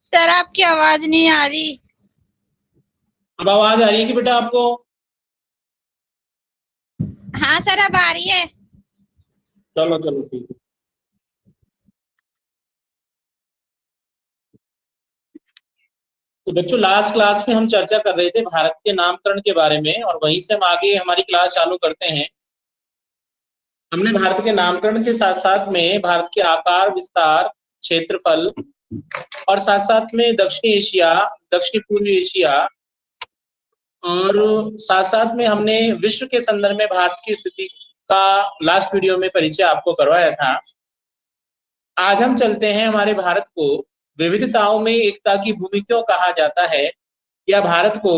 Sir आपकी आवाज नहीं आ रही। अब आवाज आ रही है कि बेटा आपको? हाँ सर अब आ रही है। चलो चलो ठीक है। तो बच्चों, लास्ट क्लास में हम चर्चा कर रहे थे भारत के नामकरण के बारे में, और वहीं से हम आगे हमारी क्लास चालू करते हैं। हमने भारत के नामकरण के साथ साथ में भारत के आकार, विस्तार, क्षेत्रफल और साथ साथ में दक्षिण एशिया, दक्षिण पूर्व एशिया, और साथ साथ में हमने विश्व के संदर्भ में भारत की स्थिति का लास्ट वीडियो में परिचय आपको करवाया था। आज हम चलते हैं हमारे भारत को विविधताओं में एकता की भूमि क्यों कहा जाता है, या भारत को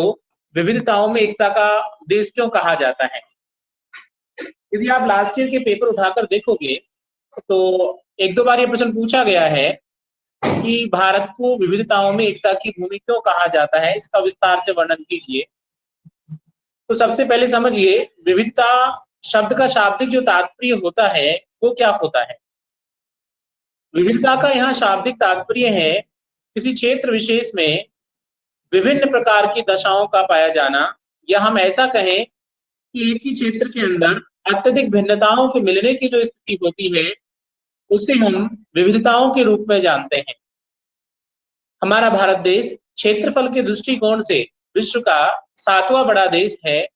विविधताओं में एकता का देश क्यों कहा जाता है। यदि आप लास्ट ईयर के पेपर उठाकर देखोगे तो एक दो बार ये प्रश्न पूछा गया है कि भारत को विविधताओं में एकता की भूमि क्यों कहा जाता है, इसका विस्तार से वर्णन कीजिए। तो सबसे पहले समझिए, विविधता शब्द का शाब्दिक जो तात्पर्य होता है वो क्या होता है। विविधता का यहाँ शाब्दिक तात्पर्य है किसी क्षेत्र विशेष में विभिन्न प्रकार की दशाओं का पाया जाना, या हम ऐसा कहें कि एक ही क्षेत्र के अंदर अत्यधिक भिन्नताओं के मिलने की जो स्थिति होती है उसे हम विविधताओं के रूप में जानते हैं। हमारा भारत देश क्षेत्रफल के दृष्टिकोण से विश्व का 7वां बड़ा देश है,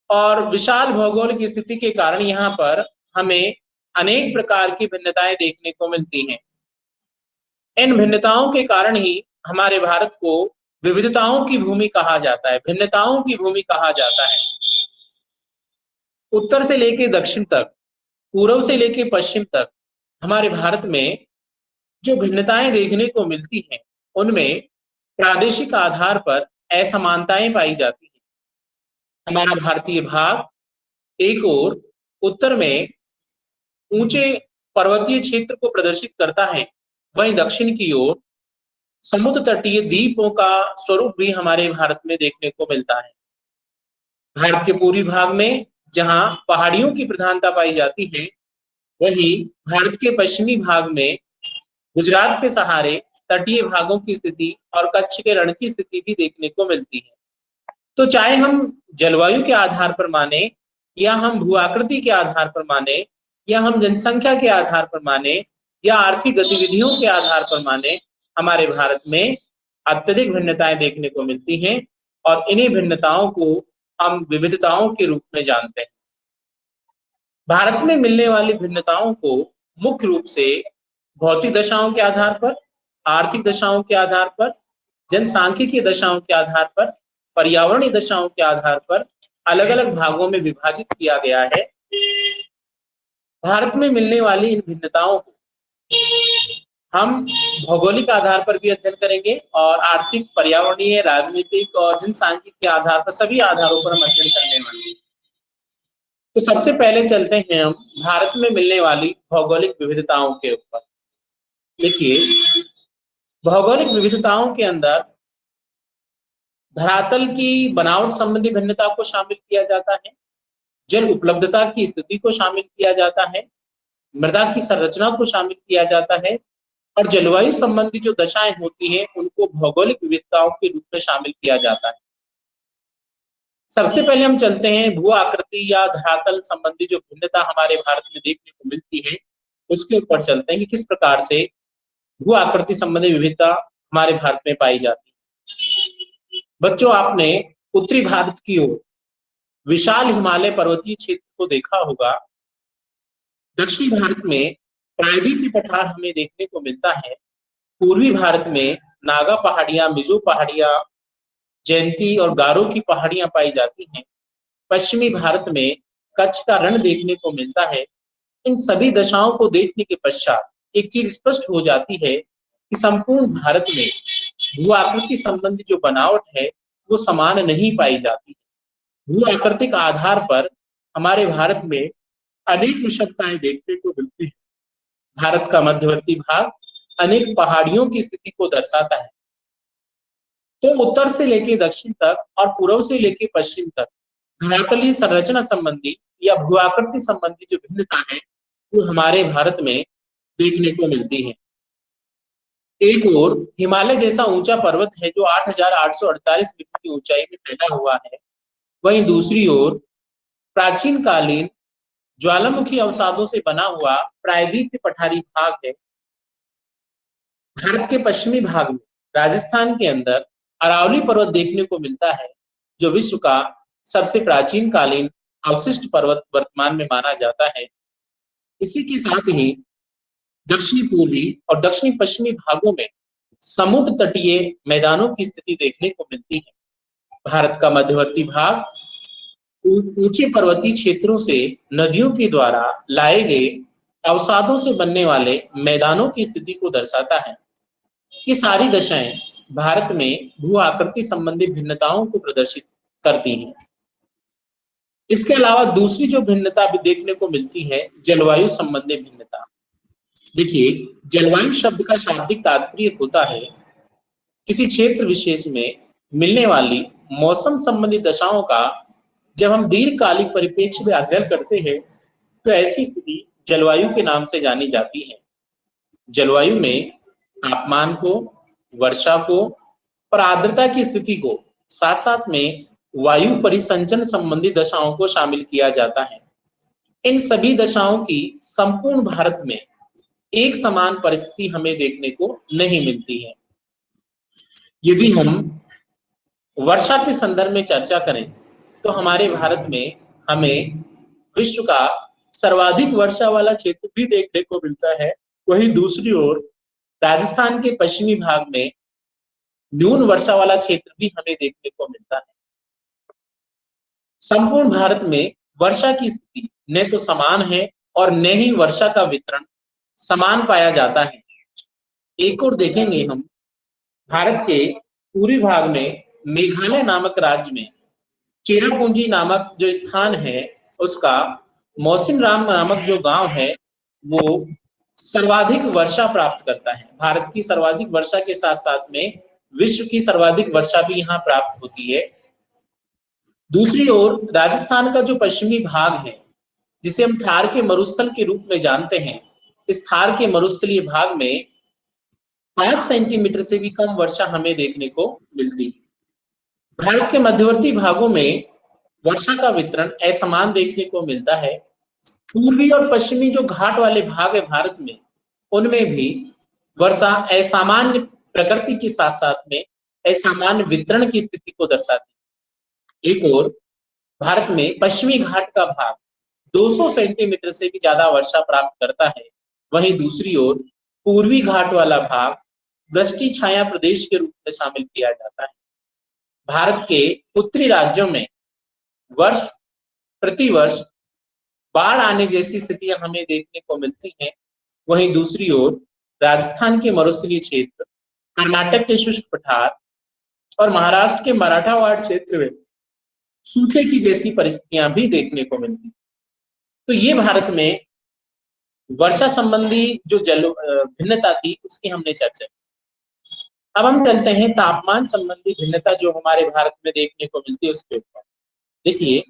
और विशाल भौगोलिक स्थिति के कारण यहाँ पर हमें अनेक प्रकार की भिन्नताएं देखने को मिलती हैं। इन भिन्नताओं के कारण ही हमारे भारत को विविधताओं की भूमि कहा जाता है, भिन्नताओं की भूमि कहा जाता है। उत्तर से लेकर दक्षिण तक, पूर्व से लेकर पश्चिम तक हमारे भारत में जो भिन्नताएं देखने को मिलती हैं उनमें प्रादेशिक आधार पर असमानताएं पाई जाती हैं। हमारा भारतीय भाग एक और उत्तर में ऊंचे पर्वतीय क्षेत्र को प्रदर्शित करता है, वहीं दक्षिण की ओर समुद्र तटीय द्वीपों का स्वरूप भी हमारे भारत में देखने को मिलता है। भारत के पूर्वी भाग में जहां पहाड़ियों की प्रधानता पाई जाती है, वहीं भारत के पश्चिमी भाग में गुजरात के सहारे तटीय भागों की स्थिति और कच्छ के रण की स्थिति भी देखने को मिलती है। तो चाहे हम जलवायु के आधार पर माने, या हम भू आकृति के आधार पर माने, या हम जनसंख्या के आधार पर माने, या आर्थिक गतिविधियों के आधार पर माने, हमारे भारत में अत्यधिक भिन्नताएं देखने को मिलती हैं, और इन्हीं भिन्नताओं को हम विविधताओं के रूप में जानते हैं। भारत में मिलने वाली भिन्नताओं को मुख्य रूप से भौतिक दशाओं के आधार पर, आर्थिक दशाओं के आधार पर, जनसांख्यिकीय दशाओं के आधार पर, पर्यावरणीय दशाओं के आधार पर अलग अलग भागों में विभाजित किया गया है। भारत में मिलने वाली इन भिन्नताओं को हम भौगोलिक आधार पर भी अध्ययन करेंगे, और आर्थिक, पर्यावरणीय, राजनीतिक और जनसांख्यिक के आधार पर, सभी आधारों पर हम अध्ययन करने वाले हैं। तो सबसे पहले चलते हैं हम भारत में मिलने वाली भौगोलिक विविधताओं के ऊपर। देखिए, भौगोलिक विविधताओं के अंदर धरातल की बनावट संबंधी भिन्नता को शामिल किया जाता है, जल उपलब्धता की स्थिति को शामिल किया जाता है, मृदा की संरचना को शामिल किया जाता है, और जलवायु संबंधी जो दशाएं होती हैं उनको भौगोलिक विविधताओं के रूप में शामिल किया जाता है। सबसे पहले हम चलते हैं भू आकृति या धरातल संबंधी जो भिन्नता हमारे भारत में देखने को मिलती है उसके ऊपर चलते हैं कि किस प्रकार से भू आकृति संबंधी विविधता हमारे भारत में पाई जाती है। बच्चों, आपने उत्तरी भारत की ओर विशाल हिमालय पर्वतीय क्षेत्र को देखा होगा। दक्षिणी भारत में प्रायद्वीपीय पठार हमें देखने को मिलता है। पूर्वी भारत में नागा पहाड़ियां, मिजो पहाड़ियां, जयंती और गारो की पहाड़ियां पाई जाती हैं। पश्चिमी भारत में कच्छ का रण देखने को मिलता है। इन सभी दशाओं को देखने के पश्चात एक चीज स्पष्ट हो जाती है कि संपूर्ण भारत में भू आकृति संबंधी जो बनावट है वो समान नहीं पाई जाती। भू आकृतिक आधार पर हमारे भारत में अनेक विषमताएं देखने को मिलती है। भारत का मध्यवर्ती भाग अनेक पहाड़ियों की स्थिति को दर्शाता है। तो उत्तर से लेकर दक्षिण तक और पूर्व से लेकर पश्चिम तक धरातलीय संरचना संबंधी या भू आकृति संबंधी जो भिन्नता है वो हमारे भारत में देखने को मिलती है। एक ओर हिमालय जैसा ऊंचा पर्वत है जो 8,848 मीटर की ऊंचाई में फैला हुआ है, वहीं दूसरी ओर प्राचीन कालीन ज्वालामुखी अवसादों से बना हुआ प्रायद्वीपीय पठारी भाग है। भारत के पश्चिमी भाग में राजस्थान के अंदर अरावली पर्वत देखने को मिलता है, जो विश्व का सबसे प्राचीन कालीन अवशिष्ट पर्वत वर्तमान में माना जाता है। इसी के साथ ही दक्षिणी पूर्वी और दक्षिणी पश्चिमी भागों में समुद्र तटीय मैदानों की स्थिति देखने को मिलती है। भारत का मध्यवर्ती भाग ऊंचे पर्वतीय क्षेत्रों से नदियों के द्वारा लाए गए अवसादों से बनने वाले मैदानों की स्थिति को दर्शाता है। ये सारी दशाएं भारत में भू आकृति संबंधी भिन्नताओं को प्रदर्शित करती हैं। इसके अलावा दूसरी जो भिन्नता भी देखने को मिलती है, जलवायु संबंधी भिन्नता। देखिए, जलवायु शब्द का शाब्दिक तात्पर्य होता है किसी क्षेत्र विशेष में मिलने वाली मौसम संबंधी दशाओं का जब हम दीर्घकालिक परिप्रेक्ष्य में अध्ययन करते हैं तो ऐसी स्थिति जलवायु के नाम से जानी जाती है। जलवायु में तापमान को, वर्षा को और आर्द्रता की स्थिति को साथ साथ में वायु परिसंचरण संबंधी दशाओं को शामिल किया जाता है। इन सभी दशाओं की संपूर्ण भारत में एक समान परिस्थिति हमें देखने को नहीं मिलती है। यदि हम वर्षा के संदर्भ में चर्चा करें तो हमारे भारत में हमें विश्व का सर्वाधिक वर्षा वाला क्षेत्र भी देखने को मिलता है। वहीं दूसरी ओर राजस्थान के पश्चिमी भाग में न्यून वर्षा वाला क्षेत्र भी हमें देखने को मिलता है। संपूर्ण भारत में वर्षा की स्थिति न तो समान है और न ही वर्षा का वितरण समान पाया जाता है। एक और देखेंगे हम, भारत के पूर्वी भाग में मेघालय नामक राज्य में चेरापूंजी नामक जो स्थान है, उसका मौसिनराम नामक जो गांव है वो सर्वाधिक वर्षा प्राप्त करता है। भारत की सर्वाधिक वर्षा के साथ साथ में विश्व की सर्वाधिक वर्षा भी यहाँ प्राप्त होती है। दूसरी ओर राजस्थान का जो पश्चिमी भाग है, जिसे हम थार के मरुस्थल के रूप में जानते हैं, इस थार के मरुस्थलीय भाग में 5 सेंटीमीटर से भी कम वर्षा हमें देखने को मिलती है। भारत के मध्यवर्ती भागों में वर्षा का वितरण असमान देखने को मिलता है। पूर्वी और पश्चिमी जो घाट वाले भाग है भारत में, उनमें भी वर्षा असामान्य प्रकृति के साथ साथ में असामान्य वितरण की स्थिति को दर्शाती है। एक ओर भारत में पश्चिमी घाट का भाग 200 सेंटीमीटर से भी ज्यादा वर्षा प्राप्त करता है, वहीं दूसरी ओर पूर्वी घाट वाला भाग वृष्टि छाया प्रदेश के रूप में शामिल किया जाता है। भारत के उत्तरी राज्यों में प्रतिवर्ष बाढ़ आने जैसी स्थितियां हमें देखने को मिलती हैं, वहीं दूसरी ओर राजस्थान के मरुस्थलीय क्षेत्र, कर्नाटक के शुष्क पठार और महाराष्ट्र के मराठावाड़ क्षेत्र में सूखे की जैसी परिस्थितियां भी देखने को मिलती। तो ये भारत में वर्षा संबंधी जो भिन्नता थी उसकी हमने चर्चा की। अब हम चलते हैं तापमान संबंधी भिन्नता जो हमारे भारत में देखने को मिलती है उसके ऊपर। देखिए,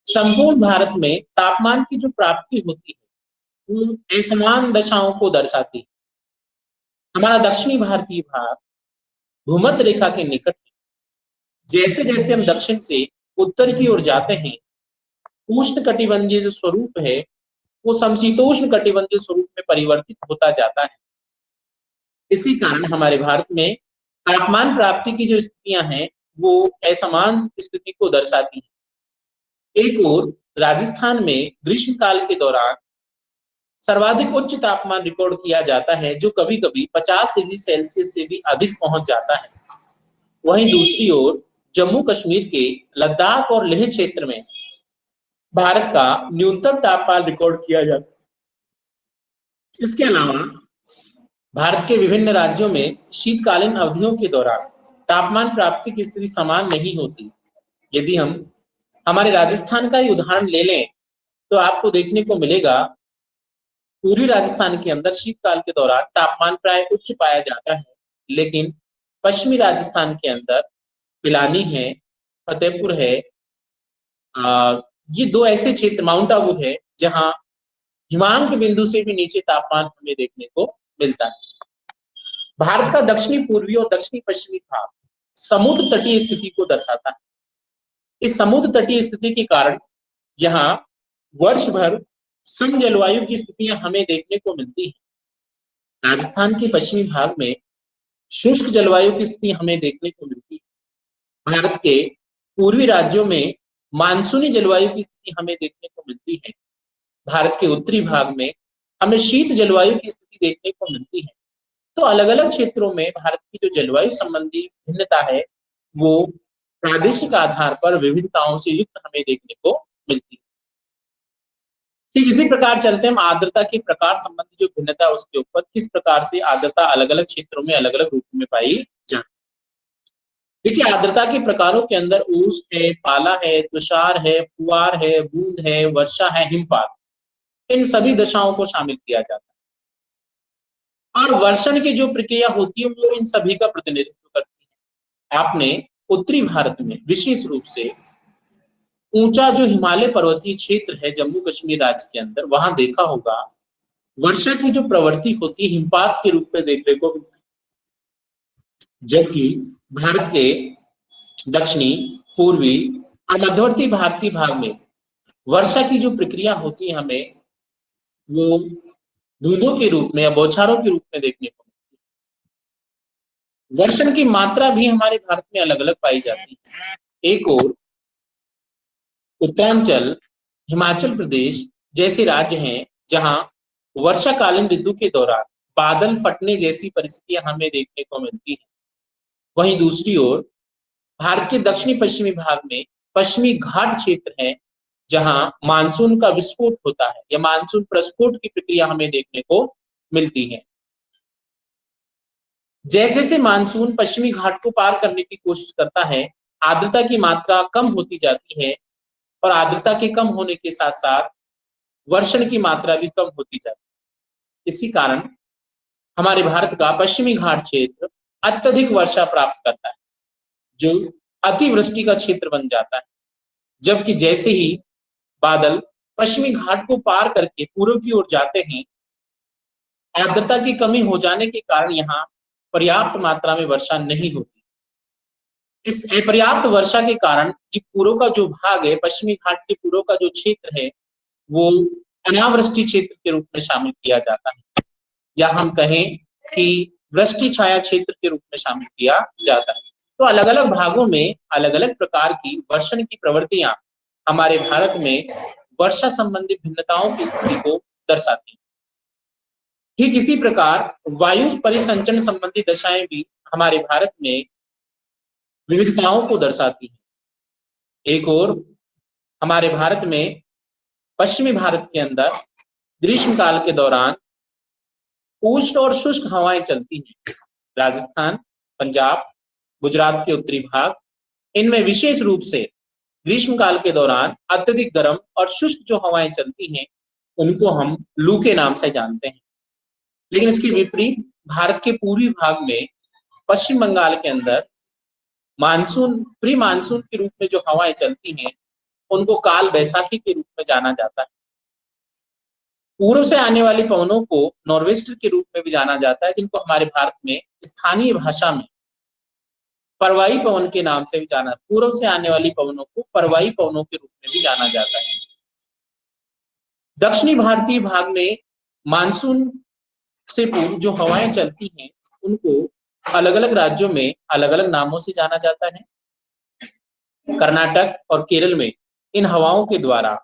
संपूर्ण भारत में तापमान की जो प्राप्ति होती है वो असमान दशाओं को दर्शाती है। हमारा दक्षिणी भारतीय भाग भूमध्य रेखा के निकट है। जैसे जैसे हम दक्षिण से उत्तर की ओर जाते हैं, उष्ण कटिबंधीय जो स्वरूप है वो समशीतोष्ण कटिबंधीय स्वरूप में परिवर्तित होता जाता है। इसी कारण हमारे भारत में तापमान प्राप्ति की जो स्थितियां हैं वो असमान स्थिति को दर्शाती है। एक ओर राजस्थान में ग्रीष्मकाल के दौरान सर्वाधिक उच्च तापमान रिकॉर्ड किया जाता है, जो कभी कभी 50 डिग्री सेल्सियस से भी अधिक पहुंच जाता है। वहीं दूसरी ओर जम्मू कश्मीर के लद्दाख और लेह क्षेत्र में भारत का न्यूनतम तापमान रिकॉर्ड किया जाता है। इसके अलावा भारत के विभिन्न राज्यों में शीतकालीन अवधियों के दौरान तापमान प्राप्ति की स्थिति समान नहीं होती। यदि हम हमारे राजस्थान का ही उदाहरण ले लें तो आपको देखने को मिलेगा पूर्वी राजस्थान के अंदर शीतकाल के दौरान तापमान प्राय उच्च पाया जाता है, लेकिन पश्चिमी राजस्थान के अंदर पिलानी है, फतेहपुर है, ये दो ऐसे क्षेत्र, माउंट आबू है, जहां हिमांक बिंदु से भी नीचे तापमान हमें देखने को मिलता है। भारत का दक्षिणी पूर्वी और दक्षिणी पश्चिमी भाग समुद्र तटीय स्थिति को दर्शाता है। इस समुद्र तटीय स्थिति के कारण यहाँ वर्ष भर सम जलवायु की स्थितियां हमें देखने को मिलती है। राजस्थान के पश्चिमी भाग में शुष्क जलवायु की स्थिति हमें देखने को मिलती है। भारत के पूर्वी राज्यों में मानसूनी जलवायु की स्थिति हमें देखने को मिलती है। भारत के उत्तरी भाग में हमें शीत जलवायु की स्थिति देखने को मिलती है। तो अलग अलग क्षेत्रों में भारत की जो जलवायु संबंधी भिन्नता है वो प्रादेशिक आधार पर विविधताओं से युक्त हमें देखने को मिलती है। ठीक इसी प्रकार चलते हैं हम आर्द्रता के प्रकार संबंधी जो भिन्नता है उसके ऊपर, किस प्रकार से आर्द्रता अलग अलग क्षेत्रों में अलग अलग रूपों में पाई जाती है। देखिए आर्द्रता के प्रकारों के अंदर उष्ण है, पाला है, तुषार है, फुआर है, बूंद है, वर्षा है, हिमपात, इन सभी दशाओं को शामिल किया जाता है। और वर्षण की जो प्रक्रिया होती है वो इन सभी का प्रतिनिधित्व करती है। आपने उत्तरी भारत में विशेष रूप से ऊंचा जो हिमालय पर्वतीय क्षेत्र है जम्मू कश्मीर राज्य के अंदर, वहां देखा होगा वर्षा की जो प्रवृत्ति होती है हिमपात के रूप में देखने को मिलती है। जबकि भारत के दक्षिणी, पूर्वी और मध्यवर्ती भारतीय भाग में वर्षा की जो प्रक्रिया होती है हमें वो बूंदों के रूप में या बौछारों के रूप में देखने को मिलती है। वर्षण की मात्रा भी हमारे भारत में अलग अलग पाई जाती है। एक और उत्तरांचल, हिमाचल प्रदेश जैसे राज्य हैं जहां वर्षाकालीन ऋतु के दौरान बादल फटने जैसी परिस्थितियां हमें देखने को मिलती हैं। वहीं दूसरी ओर भारत के दक्षिणी पश्चिमी भाग में पश्चिमी घाट क्षेत्र है जहां मानसून का विस्फोट होता है या मानसून प्रस्फोट की प्रक्रिया हमें देखने को मिलती है। जैसे से मानसून पश्चिमी घाट को पार करने की कोशिश करता है, आर्द्रता की मात्रा कम होती जाती है और आर्द्रता के कम होने के साथ साथ वर्षण की मात्रा भी कम होती जाती है। इसी कारण हमारे भारत का पश्चिमी घाट क्षेत्र अत्यधिक वर्षा प्राप्त करता है जो अतिवृष्टि का क्षेत्र बन जाता है। जबकि जैसे ही बादल पश्चिमी घाट को पार करके पूर्व की ओर जाते हैं, आर्द्रता की कमी हो जाने के कारण यहाँ पर्याप्त मात्रा में वर्षा नहीं होती। इस अपर्याप्त वर्षा के कारण कि पूर्व का जो भाग है, पश्चिमी घाट के पूर्व का जो क्षेत्र है वो अनावृष्टि क्षेत्र के रूप में शामिल किया जाता है, या हम कहें कि वृष्टि छाया क्षेत्र के रूप में शामिल किया जाता है। तो अलग अलग भागों में अलग अलग प्रकार की वर्षण की प्रवृत्तियां हमारे भारत में वर्षा संबंधी भिन्नताओं की स्थिति को दर्शाती है। ठीक इसी प्रकार वायु परिसंचरण संबंधी दशाएं भी हमारे भारत में विविधताओं को दर्शाती है। एक और हमारे भारत में पश्चिमी भारत के अंदर ग्रीष्म काल के दौरान उष्ण और शुष्क हवाएं चलती हैं। राजस्थान, पंजाब, गुजरात के उत्तरी भाग, इनमें विशेष रूप से ग्रीष्म काल के दौरान अत्यधिक गर्म और शुष्क जो हवाएं चलती हैं उनको हम लू के नाम से जानते हैं। लेकिन इसके विपरीत भारत के पूर्वी भाग में पश्चिम बंगाल के अंदर मानसून, प्री मानसून के रूप में जो हवाएं चलती हैं उनको काल बैसाखी के रूप में जाना जाता है। पूर्व से आने वाली पवनों को नॉर्वेस्टर के रूप में भी जाना जाता है, जिनको हमारे भारत में स्थानीय भाषा में परवाई पवन के नाम से भी जाना, पूर्व से आने वाली पवनों को परवाई पवनों के रूप में भी जाना जाता है। दक्षिणी भारतीय भाग में मानसून से पूर्व जो हवाएं चलती हैं उनको अलग अलग राज्यों में अलग अलग नामों से जाना जाता है। कर्नाटक और केरल में इन हवाओं के द्वारा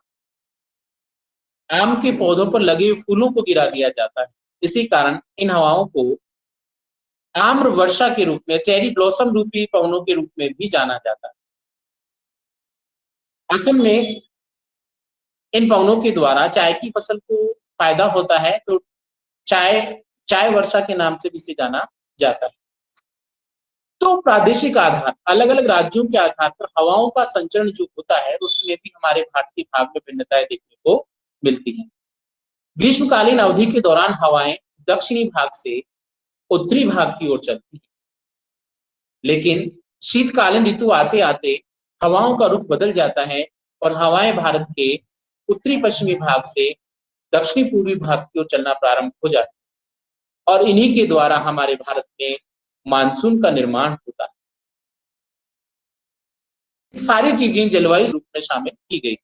आम के पौधों पर लगे हुए फूलों को गिरा दिया जाता है। इसी कारण इन हवाओं को आम्र वर्षा के रूप में, चेरी ब्लॉसम रूपी पवनों के रूप में भी जाना जाता है। असम में इन पवनों के द्वारा चाय की फसल को फायदा होता है, तो चाय वर्षा के नाम से भी इसे जाना जाता है। तो प्रादेशिक आधार, अलग अलग राज्यों के आधार पर हवाओं का संचरण जो होता है उसमें भी हमारे भारतीय भाग में भिन्नताएं देखने को मिलती हैं। ग्रीष्मकालीन अवधि के दौरान हवाएं दक्षिणी भाग से उत्तरी भाग की ओर चलती हैं, लेकिन शीतकालीन ऋतु आते आते हवाओं का रुख बदल जाता है और हवाएं भारत के उत्तरी पश्चिमी भाग से दक्षिणी पूर्वी भाग की ओर चलना प्रारंभ हो जाती है। और इन्हीं के द्वारा हमारे भारत में मानसून का निर्माण होता है। सारी चीजें जलवायु रूप में शामिल की गई।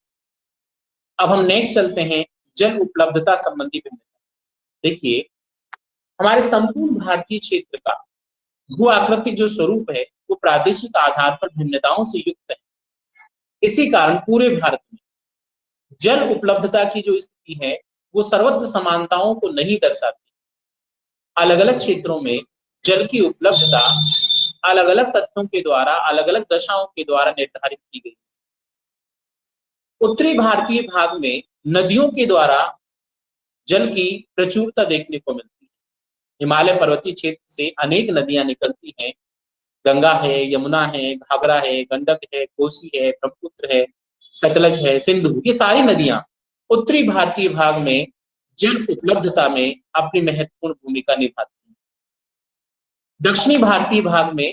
अब हम नेक्स्ट चलते हैं, जल उपलब्धता संबंधी भिन्नता। देखिए, हमारे संपूर्ण भारतीय क्षेत्र का भू आकृतिक जो स्वरूप है वो प्रादेशिक आधार पर भिन्नताओं से युक्त है। इसी कारण पूरे भारत में जल उपलब्धता की जो स्थिति है वो सर्वत्र समानताओं को नहीं दर्शाती। अलग अलग क्षेत्रों में जल की उपलब्धता अलग अलग तथ्यों के द्वारा, अलग अलग दशाओं के द्वारा निर्धारित की गई। उत्तरी भारतीय भाग में नदियों के द्वारा जल की प्रचुरता देखने को मिलती है। हिमालय पर्वतीय क्षेत्र से अनेक नदियां निकलती हैं। गंगा है, यमुना है, घाघरा है, गंडक है, कोसी है, ब्रह्मपुत्र है, सतलज है, सिंधु, ये सारी नदियां उत्तरी भारतीय भाग में जल उपलब्धता में अपनी महत्वपूर्ण भूमिका निभाती हैं। दक्षिणी भारतीय भाग में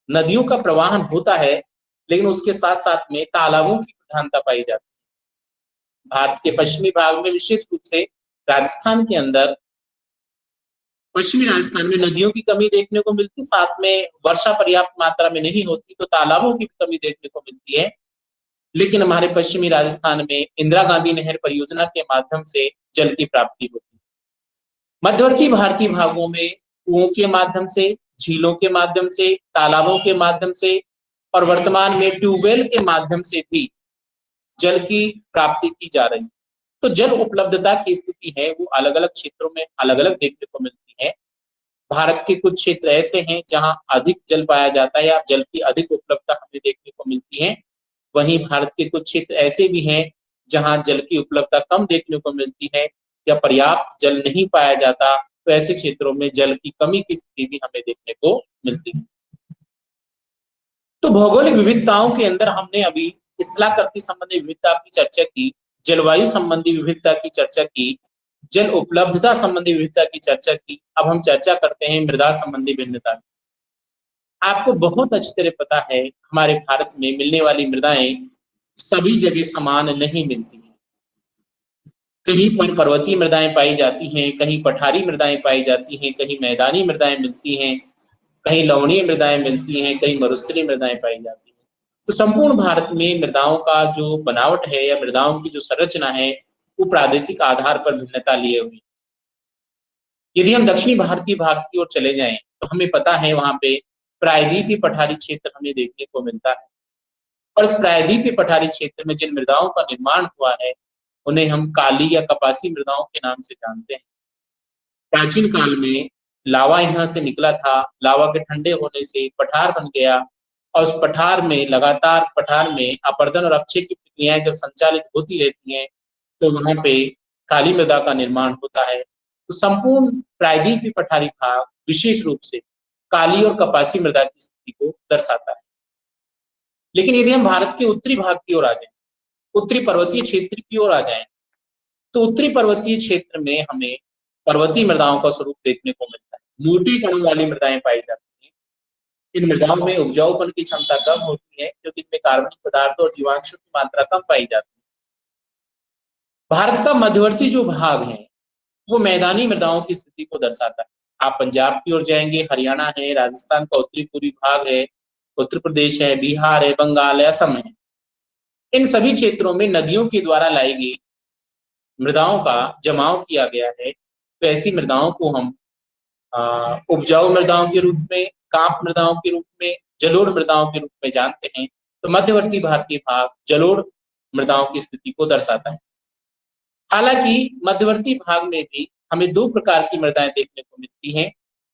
नदियों का प्रवाहन होता है, लेकिन उसके साथ साथ में तालाबों की प्रधानता पाई जाती है। भारत के पश्चिमी भाग में विशेष रूप से राजस्थान के अंदर, पश्चिमी राजस्थान में नदियों की कमी देखने को मिलती, साथ में वर्षा पर्याप्त मात्रा में नहीं होती तो तालाबों की कमी देखने को मिलती है। लेकिन हमारे पश्चिमी राजस्थान में इंदिरा गांधी नहर परियोजना के माध्यम से जल की प्राप्ति होती है। मध्यवर्ती भारतीय भागों में कुओं के माध्यम से, झीलों के माध्यम से, तालाबों के माध्यम से और वर्तमान में ट्यूबवेल के माध्यम से भी जल की प्राप्ति की जा रही है। तो जल उपलब्धता की स्थिति है वो अलग अलग क्षेत्रों में अलग अलग देखने को मिलती है। भारत के कुछ क्षेत्र ऐसे हैं जहां अधिक जल पाया जाता है या जल की अधिक उपलब्धता हमें देखने को मिलती है। वहीं भारत के कुछ क्षेत्र ऐसे भी हैं जहां जल की उपलब्धता कम देखने को मिलती है या पर्याप्त जल नहीं पाया जाता, तो ऐसे क्षेत्रों में जल की कमी की स्थिति भी हमें देखने को मिलती है। तो भौगोलिक विविधताओं के अंदर हमने अभी स्थलाकृति संबंधी विविधता की चर्चा की, जलवायु संबंधी विविधता की चर्चा की, जल उपलब्धता संबंधी विविधता की चर्चा की। अब हम चर्चा करते हैं मृदा संबंधी भिन्नता की। आपको बहुत अच्छी तरह पता है हमारे भारत में मिलने वाली मृदाएं सभी जगह समान नहीं मिलती हैं। कहीं पर पर्वतीय मृदाएं पाई जाती हैं, कहीं पठारी मृदाएं पाई जाती हैं, कहीं मैदानी मृदाएं मिलती हैं, कहीं लवणीय मृदाएं मिलती हैं, कहीं मरुस्थलीय मृदाएं पाई जाती हैं। तो संपूर्ण भारत में मृदाओं का जो बनावट है या मृदाओं की जो संरचना है वो प्रादेशिक आधार पर भिन्नता लिए हुई। यदि हम दक्षिणी भारतीय भाग की ओर चले जाएं तो हमें पता है वहां पे प्रायद्वीपीय पठारी क्षेत्र हमें देखने को मिलता है। और इस प्रायद्वीपीय पठारी क्षेत्र में जिन मृदाओं का निर्माण हुआ है उन्हें हम काली या कपासी मृदाओं के नाम से जानते हैं। प्राचीन काल में लावा यहाँ से निकला था, लावा के ठंडे होने से पठार बन गया और उस पठार में लगातार पठार में अपरदन और अपक्षय की प्रक्रियाएं जब संचालित होती रहती हैं तो वहां पे काली मृदा का निर्माण होता है। तो संपूर्ण प्रायद्वीपीय पठारी भाग विशेष रूप से काली और कपासी मृदा की स्थिति को दर्शाता है। लेकिन यदि हम भारत के उत्तरी भाग की ओर आ जाएं, उत्तरी पर्वतीय क्षेत्र की ओर आ जाएं, तो उत्तरी पर्वतीय क्षेत्र में हमें पर्वतीय मृदाओं का स्वरूप देखने को मिलता है। मोटी कणों वाली मृदाएं पाई जाती हैं। इन मृदाओं में उपजाऊपन की क्षमता कम होती है क्योंकि इनमें कार्बनिक पदार्थों और जीवांशों की मात्रा कम पाई जाती है। भारत का मध्यवर्ती जो भाग है वो मैदानी मृदाओं की स्थिति को दर्शाता है। आप पंजाब की ओर जाएंगे, हरियाणा है, राजस्थान का उत्तरी पूर्वी भाग है, उत्तर प्रदेश है, बिहार है, बंगाल है, असम है। इन सभी क्षेत्रों में नदियों के द्वारा लाई गई मृदाओं का जमाव किया गया है। तो ऐसी मृदाओं को हम उपजाऊ मृदाओं के रूप में, कांप मृदाओं के रूप में, जलोढ़ मृदाओं के रूप में जानते हैं। तो मध्यवर्ती भारतीय भाग जलोढ़ मृदाओं की स्थिति को दर्शाता है। हालांकि मध्यवर्ती भाग में भी हमें दो प्रकार की मृदाएं देखने को मिलती हैं,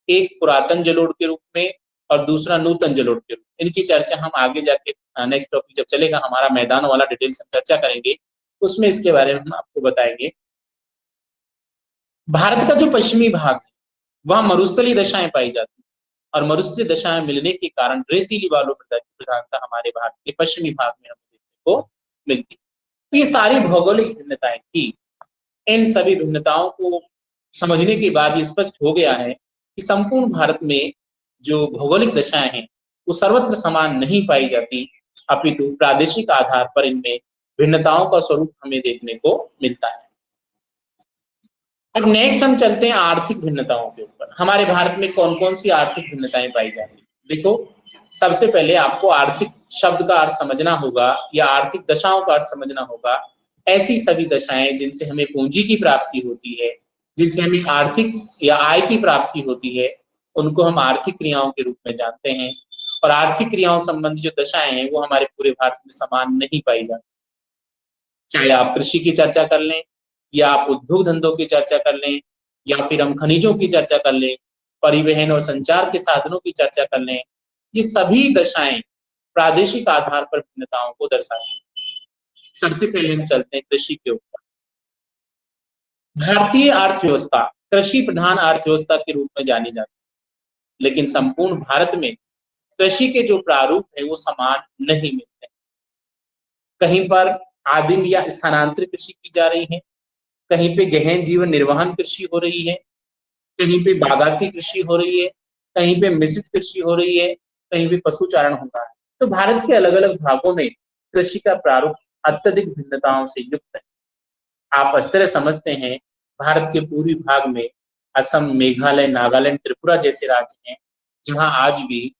एक पुरातन जलोढ़ के रूप में और दूसरा नूतन जलोढ़ के रूप में। इनकी चर्चा हम आगे जाके नेक्स्ट टॉपिक जब चलेगा हमारा मैदान वाला, डिटेल से चर्चा करेंगे, उसमें इसके बारे में हम आपको बताएंगे। भारत का जो पश्चिमी भाग है वहां मरुस्थलीय दशाएं पाई जाती हैं और मरुस्थलीय दशाएं मिलने के कारण रेतीली बालू मृदा की प्रधानता हमारे भारत के पश्चिमी भाग में हमें देखने को मिलती है। तो ये सारी भौगोलिक भिन्नताएं थी। इन सभी भिन्नताओं को समझने के बाद ये स्पष्ट हो गया है कि संपूर्ण भारत में जो भौगोलिक दशाएं हैं वो सर्वत्र समान नहीं पाई जाती, अपितु प्रादेशिक आधार पर इनमें भिन्नताओं का स्वरूप हमें देखने को मिलता है। अब नेक्स्ट हम चलते हैं आर्थिक भिन्नताओं के ऊपर। हमारे भारत में कौन कौन सी आर्थिक भिन्नताएं पाई जाती हैं। देखो, सबसे पहले आपको आर्थिक शब्द का अर्थ समझना होगा या आर्थिक दशाओं का अर्थ समझना होगा। ऐसी सभी दशाएं जिनसे हमें पूंजी की प्राप्ति होती है, जिनसे हमें आर्थिक या आय की प्राप्ति होती है, उनको हम आर्थिक क्रियाओं के रूप में जानते हैं। और आर्थिक क्रियाओं संबंधी जो दशाएं हैं वो हमारे पूरे भारत में समान नहीं पाई जाती। चाहे आप कृषि की चर्चा कर लें, या आप उद्योग धंधों की चर्चा कर लें, या फिर हम खनिजों की चर्चा कर लें, परिवहन और संचार के साधनों की चर्चा कर लें, ये सभी दशाएं प्रादेशिक आधार पर भिन्नताओं को दर्शाती हैं। सबसे पहले हम चलते हैं कृषि के ऊपर। भारतीय अर्थव्यवस्था कृषि प्रधान अर्थव्यवस्था के रूप में जानी जाती है, लेकिन संपूर्ण भारत में कृषि के जो प्रारूप है वो समान नहीं मिलते। कहीं पर आदिम या स्थानांतरित कृषि की जा रही है, कहीं पे गहन जीवन निर्वहन कृषि हो रही है, कहीं पे बागाती कृषि हो रही है, कहीं पे मिश्रित कृषि हो रही है, कहीं पे पशुचारण हो रहा है। तो भारत के अलग अलग भागों में कृषि का प्रारूप अत्यधिक भिन्नताओं से युक्त है। आप इस तरह समझते हैं, भारत के पूर्वी भाग में असम, मेघालय, नागालैंड, त्रिपुरा जैसे राज्य हैं जहां आज भी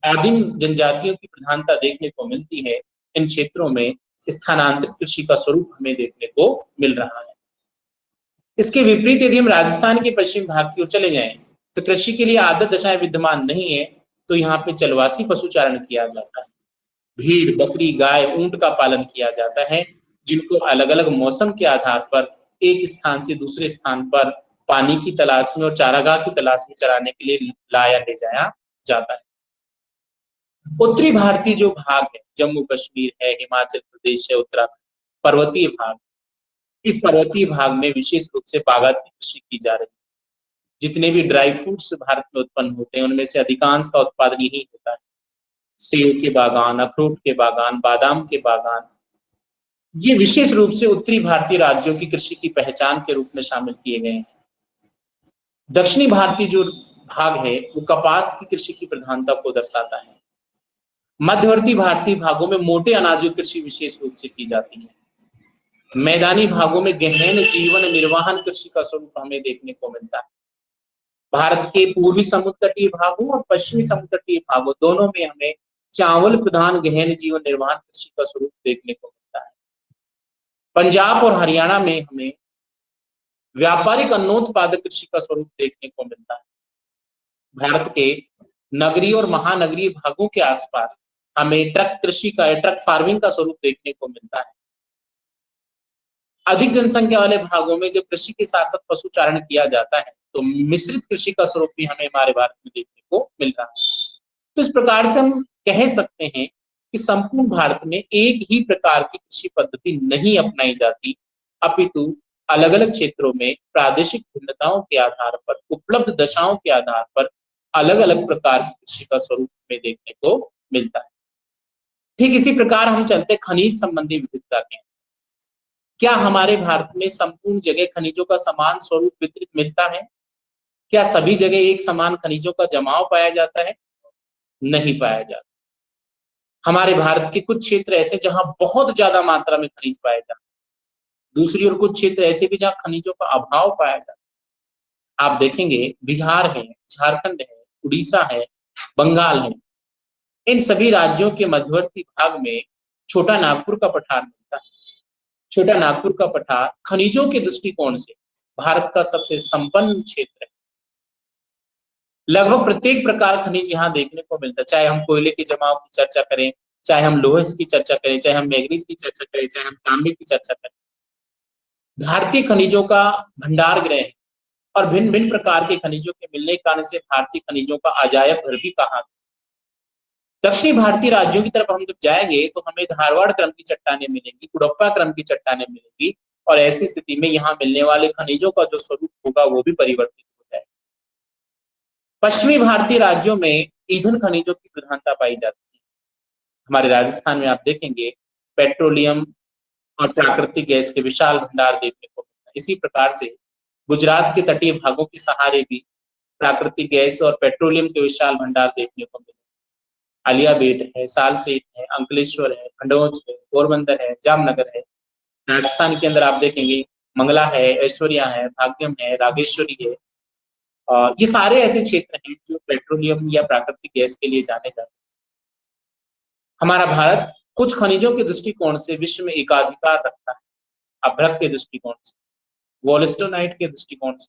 आदिम जनजातियों की प्रधानता देखने को मिलती है। इन क्षेत्रों में स्थानांतरित कृषि का स्वरूप हमें देखने को मिल रहा है। इसके विपरीत यदि हम राजस्थान के पश्चिम भाग की ओर चले जाएं, तो कृषि के लिए आदत दशाएं विद्यमान नहीं है। तो यहाँ पे जलवासी पशुचारण किया जाता है। भीड़, बकरी, गाय, ऊंट का पालन किया जाता है, जिनको अलग अलग मौसम के आधार पर एक स्थान से दूसरे स्थान पर पानी की तलाश में और चारागाह की तलाश में चराने के लिए लाया ले जाया जाता है। उत्तरी भारतीय जो भाग है, जम्मू कश्मीर है, हिमाचल प्रदेश है, उत्तराखंड, पर्वतीय भाग, इस पर्वतीय भाग में विशेष रूप से बागाती कृषि की जा रही है। जितने भी ड्राई फ्रूट्स भारत में उत्पन्न होते हैं उनमें से अधिकांश का उत्पादन यही होता है। सेब के बागान, अखरोट के बागान, बादाम के बागान, ये विशेष रूप से उत्तरी भारतीय राज्यों की कृषि की पहचान के रूप में शामिल किए गए हैं। दक्षिणी भारतीय जो भाग है वो कपास की कृषि की प्रधानता को दर्शाता है। मध्यवर्ती भारतीय भागों में मोटे अनाजों की कृषि विशेष रूप से की जाती है। मैदानी भागों में गहन जीवन निर्वहन कृषि का स्वरूप हमें देखने को मिलता है। भारत के पूर्वी समुद्र तटीय भागों और पश्चिमी समुद्र तटीय भागों दोनों में हमें चावल प्रधान गहन जीवन निर्वहन कृषि का स्वरूप देखने को मिलता है। पंजाब और हरियाणा में हमें व्यापारिक अन्नोत्पादक कृषि का स्वरूप देखने को मिलता है। भारत के नगरीय और महानगरीय भागों के आसपास हमें ट्रक कृषि का, ट्रक फार्मिंग का स्वरूप देखने को मिलता है। अधिक जनसंख्या वाले भागों में जब कृषि के साथ साथ पशुचारण किया जाता है तो मिश्रित कृषि का स्वरूप भी हमें हमारे भारत में देखने को मिल रहा है। तो इस प्रकार से हम कह सकते हैं कि संपूर्ण भारत में एक ही प्रकार की कृषि पद्धति नहीं अपनाई जाती, अपितु अलग अलग क्षेत्रों में प्रादेशिक भिन्नताओं के आधार पर, उपलब्ध दशाओं के आधार पर अलग अलग प्रकार की कृषि का स्वरूप हमें देखने को मिलता है। ठीक इसी प्रकार हम चलते खनिज संबंधी विविधता के। क्या हमारे भारत में संपूर्ण जगह खनिजों का समान स्वरूप वितरित मिलता है? क्या सभी जगह एक समान खनिजों का जमाव पाया जाता है? नहीं पाया जाता। हमारे भारत के कुछ क्षेत्र ऐसे जहां बहुत ज्यादा मात्रा में खनिज पाए जाते हैं, दूसरी ओर कुछ क्षेत्र ऐसे भी जहां खनिजों का अभाव पाया जाता है। आप देखेंगे बिहार है, झारखंड है, उड़ीसा है, बंगाल है, इन सभी राज्यों के मध्यवर्ती भाग में छोटा नागपुर का पठार मिलता है। छोटा नागपुर का पठार खनिजों के दृष्टिकोण से भारत का सबसे संपन्न क्षेत्र है। लगभग प्रत्येक प्रकार खनिज यहाँ देखने को मिलता है, चाहे हम कोयले के जमाव की चर्चा करें, चाहे हम लोहे की चर्चा करें, चाहे हम मैग्नीज की चर्चा करें, चाहे हम तांबे की चर्चा करें। भारतीय खनिजों का भंडार गृह है और भिन्न भिन्न प्रकार के खनिजों के मिलने के कारण से भारतीय खनिजों का अजायब घर भी कहा। दक्षिणी भारतीय राज्यों की तरफ हम जब जाएंगे तो हमें धारवाड़ क्रम की चट्टानें मिलेंगी, कुडप्पा क्रम की चट्टानें मिलेंगी, और ऐसी स्थिति में यहाँ मिलने वाले खनिजों का जो स्वरूप होगा वो भी परिवर्तित हो जाएगा। पश्चिमी भारतीय राज्यों में ईंधन खनिजों की प्रधानता पाई जाती है। हमारे राजस्थान में आप देखेंगे पेट्रोलियम और प्राकृतिक गैस के विशाल भंडार देखने को मिलता है। इसी प्रकार से गुजरात के तटीय भागों के सहारे भी प्राकृतिक गैस और पेट्रोलियम के विशाल भंडार देखने को मिलते हैं। आलिया बेट है, सालसेट है, अंकलेश्वर है, खंडोज है, पोरबंदर है, जामनगर है। राजस्थान के अंदर आप देखेंगे मंगला है, ऐश्वर्या है, भाग्यम है, रागेश्वरी है। ये सारे ऐसे क्षेत्र हैं जो पेट्रोलियम या प्राकृतिक गैस के लिए जाने जाते हैं। हमारा भारत कुछ खनिजों के दृष्टिकोण से विश्व में एकाधिकार रखता है, अभ्रक के दृष्टिकोण से, वॉलस्टोनाइट के दृष्टिकोण से।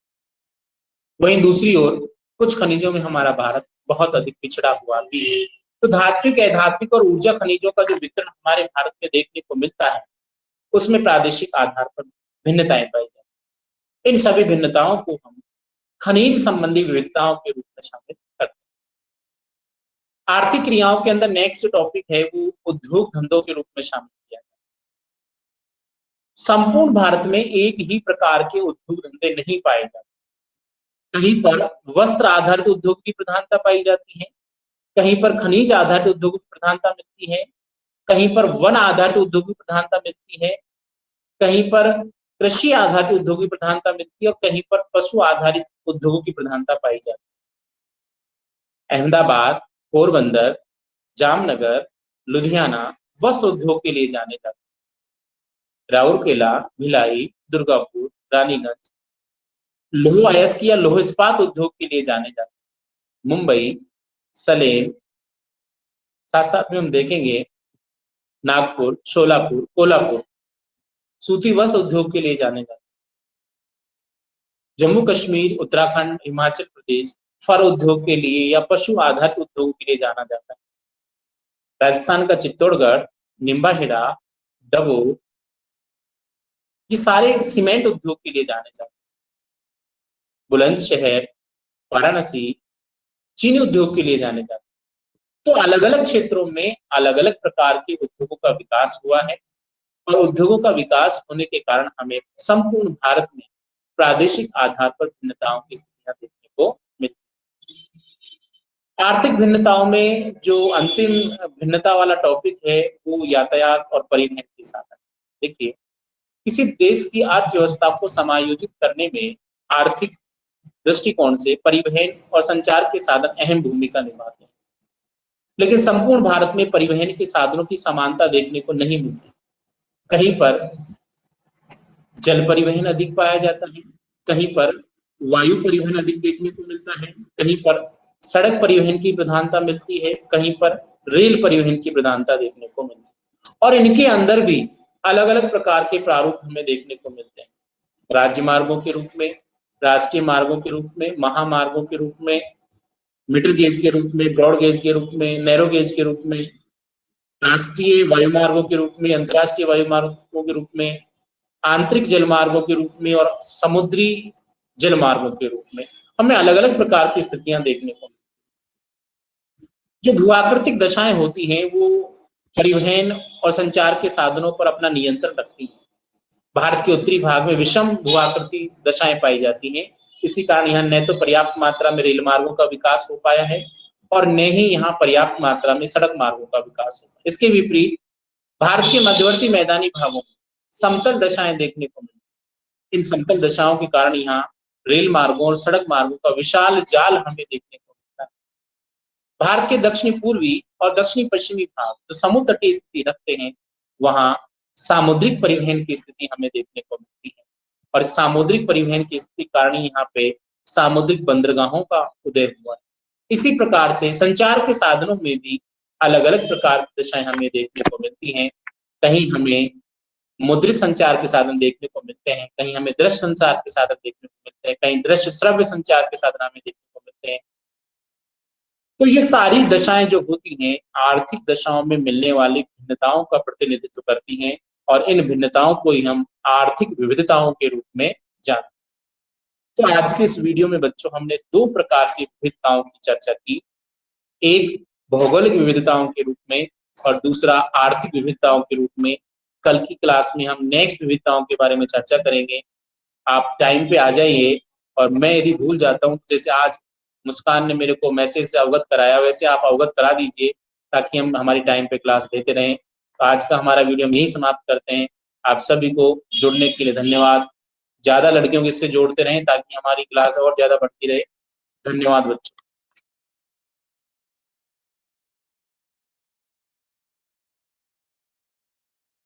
वहीं दूसरी ओर कुछ खनिजों में हमारा भारत बहुत अधिक पिछड़ा हुआ भी है। तो धात्विक, अधात्विक और ऊर्जा खनिजों का जो वितरण हमारे भारत में देखने को मिलता है, उसमें प्रादेशिक आधार पर भिन्नताएं पाई जाती हैं। इन सभी भिन्नताओं को हम खनिज संबंधी विविधताओं के रूप में शामिल करते हैं। आर्थिक क्रियाओं के अंदर नेक्स्ट जो टॉपिक है वो उद्योग धंधों के रूप में शामिल किया जाता है। संपूर्ण भारत में एक ही प्रकार के उद्योग धंधे नहीं पाए जाते। कहीं पर वस्त्र आधारित उद्योग की प्रधानता पाई जाती है, कहीं पर खनिज आधारित उद्योग की प्रधानता मिलती है, कहीं पर वन आधारित उद्योग की प्रधानता मिलती है, कहीं पर कृषि आधारित उद्योग की प्रधानता मिलती है और कहीं पर पशु आधारित उद्योगों की प्रधानता पाई जाती है। अहमदाबाद, पोरबंदर, जामनगर, लुधियाना वस्त्र उद्योग के लिए जाने जाते हैं। राउरकेला, भिलाई, दुर्गापुर, रानीगंज लौह अयस्क या लौह इस्पात उद्योग के लिए जाने जाते हैं। मुंबई, सलेम, साथ साथ में हम देखेंगे नागपुर, शोलापुर, कोल्हापुर सूती वस्त्र उद्योग के लिए जाने जाते हैं। जम्मू कश्मीर, उत्तराखंड, हिमाचल प्रदेश फर उद्योग के लिए या पशु आधारित उद्योग के लिए जाना जाता है। राजस्थान का चित्तौड़गढ़, निम्बाहेड़ा, डबो ये सारे सीमेंट उद्योग के लिए जाने जाते हैं। बुलंदशहर, वाराणसी चीनी उद्योग के लिए जाने जाते हैं। तो अलग अलग क्षेत्रों में अलग अलग प्रकार के उद्योगों का विकास हुआ है और उद्योगों का विकास होने के कारण हमें संपूर्ण भारत में प्रादेशिक आधार पर भिन्नताओं की स्थितियां देखने को मिलती हैं। आर्थिक भिन्नताओं में जो अंतिम भिन्नता वाला टॉपिक है वो यातायात और परिवहन के साधन। देखिए, किसी देश की अर्थव्यवस्था को समायोजित करने में आर्थिक दृष्टिकोण से परिवहन और संचार के साधन अहम भूमिका निभाते हैं, लेकिन संपूर्ण भारत में परिवहन के साधनों की समानता देखने को नहीं मिलती। कहीं पर जल परिवहन अधिक पाया जाता है, कहीं पर वायु परिवहन अधिक देखने को मिलता है, कहीं पर सड़क परिवहन की प्रधानता मिलती है, कहीं पर रेल परिवहन की प्रधानता देखने को मिलती है। और इनके अंदर भी अलग अलग प्रकार के प्रारूप हमें देखने को मिलते हैं। राज्य मार्गों के रूप में, राष्ट्रीय मार्गों के रूप में, महामार्गों के रूप में, मीटर गेज के रूप में, ब्रॉड गेज के रूप में, नैरो गेज के रूप में, राष्ट्रीय वायुमार्गों के रूप में, अंतर्राष्ट्रीय वायुमार्गों के रूप में, आंतरिक जलमार्गों के रूप में और समुद्री जलमार्गों के रूप में हमें अलग अलग प्रकार की स्थितियां देखने को मिलती। जो भूआकृतिक दशाएं होती हैं वो परिवहन और संचार के साधनों पर अपना नियंत्रण रखती हैं। भारत के उत्तरी भाग में विषम भूआकृति दशाएं पाई जाती हैं। इसी कारण यहाँ न तो पर्याप्त मात्रा में रेल मार्गों का विकास हो पाया है और न ही यहाँ पर्याप्त मात्रा में सड़क मार्गों का विकास हो। इसके विपरीत भारत के मध्यवर्ती मैदानी भागों में समतल दशाएं देखने को मिलती। इन समतल दशाओं के कारण यहाँ रेल मार्गों और सड़क मार्गों का विशाल जाल हमें देखने को मिलता है। भारत के दक्षिणी पूर्वी और दक्षिणी पश्चिमी भाग जो समुद्र तटीय स्थिति रखते हैं, वहां सामुद्रिक परिवहन की स्थिति हमें देखने को मिलती है और सामुद्रिक परिवहन की स्थिति कारण यहाँ पे सामुद्रिक बंदरगाहों का उदय हुआ है। इसी प्रकार से संचार के साधनों में भी अलग अलग प्रकार की दशाएं हमें देखने को मिलती हैं। कहीं हमें मुद्रित संचार के साधन देखने को मिलते हैं, कहीं हमें दृश्य संचार के साधन देखने को मिलते हैं, कहीं दृश्य श्रव्य संचार के साधन हमें देखने को मिलते हैं। तो ये सारी दशाएं जो होती हैं आर्थिक दशाओं में मिलने वाली भिन्नताओं का प्रतिनिधित्व करती हैं और इन भिन्नताओं को ही हम आर्थिक विविधताओं के रूप में जानते हैं। तो आज के इस वीडियो में बच्चों हमने दो प्रकार की विविधताओं की चर्चा की, एक भौगोलिक विविधताओं के रूप में और दूसरा आर्थिक विविधताओं के रूप में। कल की क्लास में हम नेक्स्ट विविधताओं के बारे में चर्चा करेंगे। आप टाइम पे आ जाइए और मैं यदि भूल जाता हूँ, जैसे आज मुस्कान ने मेरे को मैसेज से अवगत कराया, वैसे आप अवगत करा दीजिए ताकि हम हमारी टाइम पे क्लास लेते रहें। तो आज का हमारा वीडियो हम यही समाप्त करते हैं। आप सभी को जुड़ने के लिए धन्यवाद। ज्यादा लड़कियों को इससे जोड़ते रहें ताकि हमारी क्लास और ज्यादा बढ़ती रहे। धन्यवाद बच्चों।